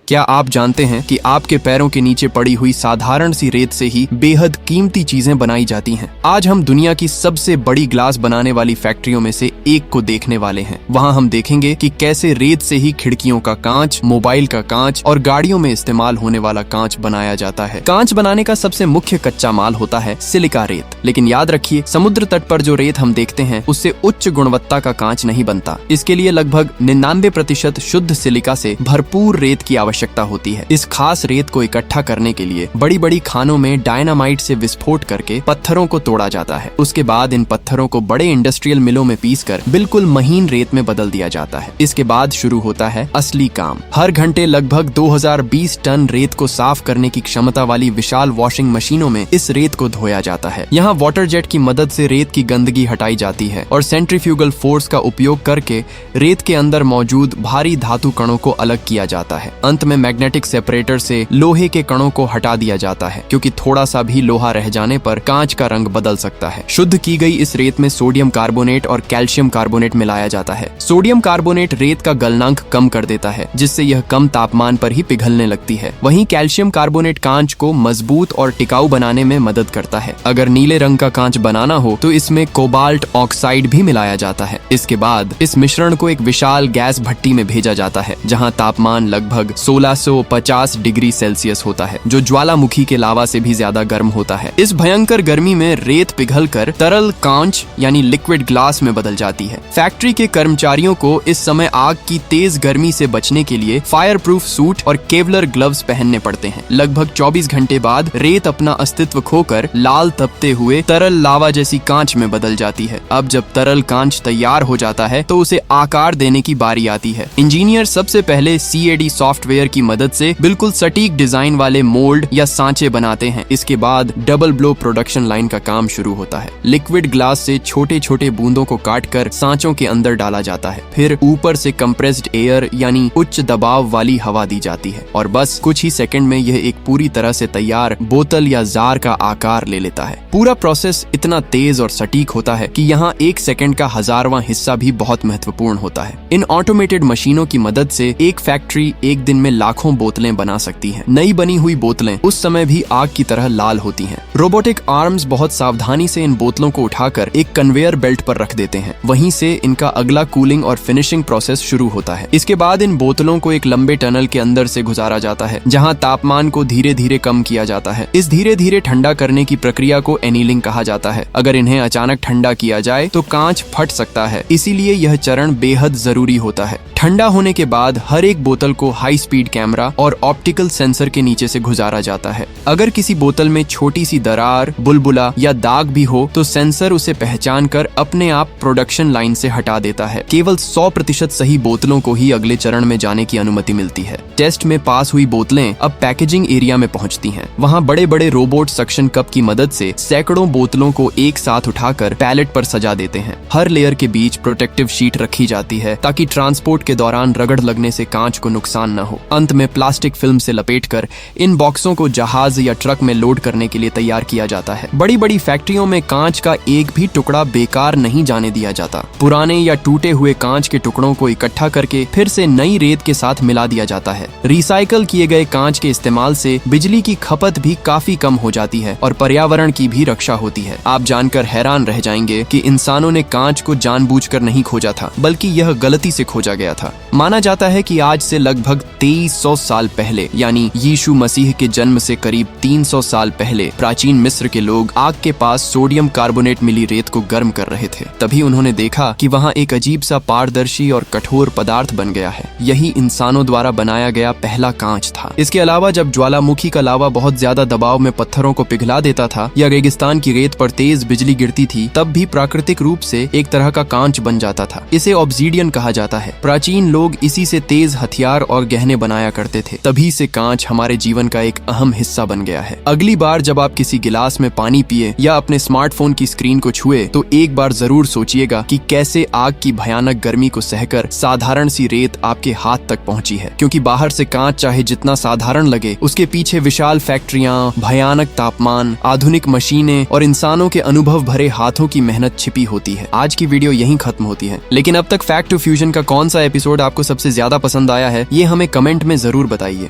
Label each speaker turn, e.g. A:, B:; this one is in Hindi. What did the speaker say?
A: क्या आप जानते हैं कि आपके पैरों के नीचे पड़ी हुई साधारण सी रेत से ही बेहद कीमती चीजें बनाई जाती हैं। आज हम दुनिया की सबसे बड़ी ग्लास बनाने वाली फैक्ट्रियों में से एक को देखने वाले हैं। वहां हम देखेंगे कि कैसे रेत से ही खिड़कियों का कांच, मोबाइल का कांच और गाड़ियों में इस्तेमाल होने वाला कांच बनाया जाता है। कांच बनाने का सबसे मुख्य कच्चा माल होता है सिलिका रेत। लेकिन याद रखिए, समुद्र तट पर जो रेत हम देखते हैं उससे उच्च गुणवत्ता का कांच नहीं बनता। इसके लिए लगभग 99% शुद्ध सिलिका से भरपूर रेत की आवश्यकता होती है। इस खास रेत को इकट्ठा करने के लिए बड़ी बड़ी खानों में डायनामाइट से विस्फोट करके पत्थरों को तोड़ा जाता है। उसके बाद इन पत्थरों को बड़े इंडस्ट्रियल मिलों में पीसकर बिल्कुल महीन रेत में बदल दिया जाता है। इसके बाद शुरू होता है असली काम। हर घंटे लगभग 2020 टन रेत को साफ करने की क्षमता वाली विशाल वॉशिंग मशीनों में इस रेत को धोया जाता है। यहाँ वाटर जेट की मदद से रेत की गंदगी हटाई जाती है और सेंट्रीफ्यूगल फोर्स का उपयोग करके रेत के अंदर मौजूद भारी धातु कणों को अलग किया जाता है। अंत में मैग्नेटिक सेपरेटर से लोहे के कणों को हटा दिया जाता है, क्योंकि थोड़ा सा भी लोहा रह जाने पर कांच का रंग बदल सकता है। शुद्ध की गई इस रेत में सोडियम कार्बोनेट और कैल्शियम कार्बोनेट मिलाया जाता है। सोडियम कार्बोनेट रेत का गलनांक कम कर देता है, जिससे यह कम तापमान पर ही पिघलने लगती है। वहीं कैल्शियम कार्बोनेट कांच को मजबूत और टिकाऊ बनाने में मदद करता है। अगर नीले रंग का कांच बनाना हो तो इसमें कोबाल्ट ऑक्साइड भी मिलाया जाता है। इसके बाद इस मिश्रण को एक विशाल गैस भट्टी में भेजा जाता है, जहाँ तापमान लगभग 1650 डिग्री सेल्सियस होता है, जो ज्वालामुखी के लावा से भी ज्यादा गर्म होता है। इस भयंकर गर्मी में रेत पिघलकर तरल कांच यानी लिक्विड ग्लास में बदल जाती है। फैक्ट्री के कर्मचारियों को इस समय आग की तेज गर्मी से बचने के लिए फायर प्रूफ सूट और केवलर ग्लव्स पहनने पड़ते हैं। लगभग 24 घंटे बाद रेत अपना अस्तित्व खोकर लाल तपते हुए तरल लावा जैसी कांच में बदल जाती है। अब जब तरल कांच तैयार हो जाता है तो उसे आकार देने की बारी आती है। इंजीनियर सबसे पहले CAD सॉफ्टवेयर की मदद से बिल्कुल सटीक डिजाइन वाले मोल्ड या सांचे बनाते हैं। इसके बाद डबल ब्लो प्रोडक्शन लाइन का काम शुरू होता है। लिक्विड ग्लास से छोटे छोटे बूंदों को काटकर सांचों के अंदर डाला जाता है। फिर ऊपर से कंप्रेस्ड एयर यानी उच्च दबाव वाली हवा दी जाती है और बस कुछ ही सेकंड में यह एक पूरी तरह से तैयार बोतल या जार का आकार ले लेता है। पूरा प्रोसेस इतना तेज और सटीक होता है कि यहाँ 1 सेकंड का 1000वां हिस्सा भी बहुत महत्वपूर्ण होता है। इन ऑटोमेटेड मशीनों की मदद से एक फैक्ट्री एक दिन में लाखों बोतलें बना सकती है। नई बनी हुई बोतलें उस समय भी आग की तरह लाल होती हैं। रोबोटिक आर्म्स बहुत सावधानी से इन बोतलों को उठाकर एक कन्वेयर बेल्ट पर रख देते हैं। वहीं से इनका अगला कूलिंग और फिनिशिंग प्रोसेस शुरू होता है। इसके बाद इन बोतलों को एक लंबे टनल के अंदर से गुजारा जाता है, जहां तापमान को धीरे धीरे कम किया जाता है। इस धीरे धीरे ठंडा करने की प्रक्रिया को एनीलिंग कहा जाता है। अगर इन्हें अचानक ठंडा किया जाए तो कांच फट सकता है, इसीलिए यह चरण बेहद जरूरी होता है। ठंडा होने के बाद हर एक बोतल को हाई स्पीड कैमरा और ऑप्टिकल सेंसर के नीचे से गुजारा जाता है। अगर किसी बोतल में छोटी सी दरार, बुलबुला या दाग भी हो तो सेंसर उसे पहचान कर अपने आप प्रोडक्शन लाइन से हटा देता है। केवल 100% सही बोतलों को ही अगले चरण में जाने की अनुमति मिलती है। टेस्ट में पास हुई बोतलें अब पैकेजिंग एरिया में पहुंचती हैं। वहां बड़े बड़े रोबोट सक्शन कप की मदद से सैकड़ों बोतलों को एक साथ उठाकर पैलेट पर सजा देते हैं। हर लेयर के बीच प्रोटेक्टिव शीट रखी जाती है ताकि ट्रांसपोर्ट के दौरान रगड़ लगने से कांच को नुकसान न हो। अंत में प्लास्टिक फिल्म से लपेटकर इन बॉक्सों को जहाज या ट्रक में लोड करने के लिए तैयार किया जाता है। बड़ी बड़ी फैक्ट्रियों में कांच का एक भी टुकड़ा बेकार नहीं जाने दिया जाता। पुराने या टूटे हुए कांच के टुकड़ों को इकट्ठा करके फिर से नई रेत के साथ मिला दिया जाता है। रिसाइकल किए गए कांच के इस्तेमाल से बिजली की खपत भी काफी कम हो जाती है और पर्यावरण की भी रक्षा होती है। आप जानकर हैरान रह जाएंगे कि इंसानों ने कांच को जानबूझकर नहीं खोजा था, बल्कि यह गलती से खोजा गया था। माना जाता है कि आज से लगभग 2300 साल पहले, यानी यीशु मसीह के जन्म से करीब 300 साल पहले, प्राचीन मिस्र के लोग आग के पास सोडियम कार्बोनेट मिली रेत को गर्म कर रहे थे। तभी उन्होंने देखा कि वहां एक अजीब सा पारदर्शी और कठोर पदार्थ बन गया है। यही इंसानों द्वारा बनाया गया पहला कांच था। इसके अलावा जब ज्वालामुखी का लावा बहुत ज्यादा दबाव में पत्थरों को पिघला देता था या रेगिस्तान की रेत पर तेज बिजली गिरती थी, तब भी प्राकृतिक रूप से एक तरह का कांच बन जाता था। इसे ऑब्सीडियन कहा जाता है। प्राचीन लोग इसी से तेज हथियार और गहने बनाया करते थे। तभी से कांच हमारे जीवन का एक अहम हिस्सा बन गया है। अगली बार जब आप किसी गिलास में पानी पिए या अपने स्मार्टफोन की स्क्रीन को छुए तो एक बार जरूर सोचिएगा कि कैसे आग की भयानक गर्मी को सहकर साधारण सी रेत आपके हाथ तक पहुंची है। क्योंकि बाहर से कांच चाहे जितना साधारण लगे, उसके पीछे विशाल फैक्ट्रियां, भयानक तापमान, आधुनिक मशीनें और इंसानों के अनुभव भरे हाथों की मेहनत छिपी होती है। आज की वीडियो यहीं खत्म होती है, लेकिन अब तक फैक्ट टू फ्यूजन का कौन सा एपिसोड आपको सबसे ज्यादा पसंद आया है, ये हमें कमेंट में जरूर बताइए।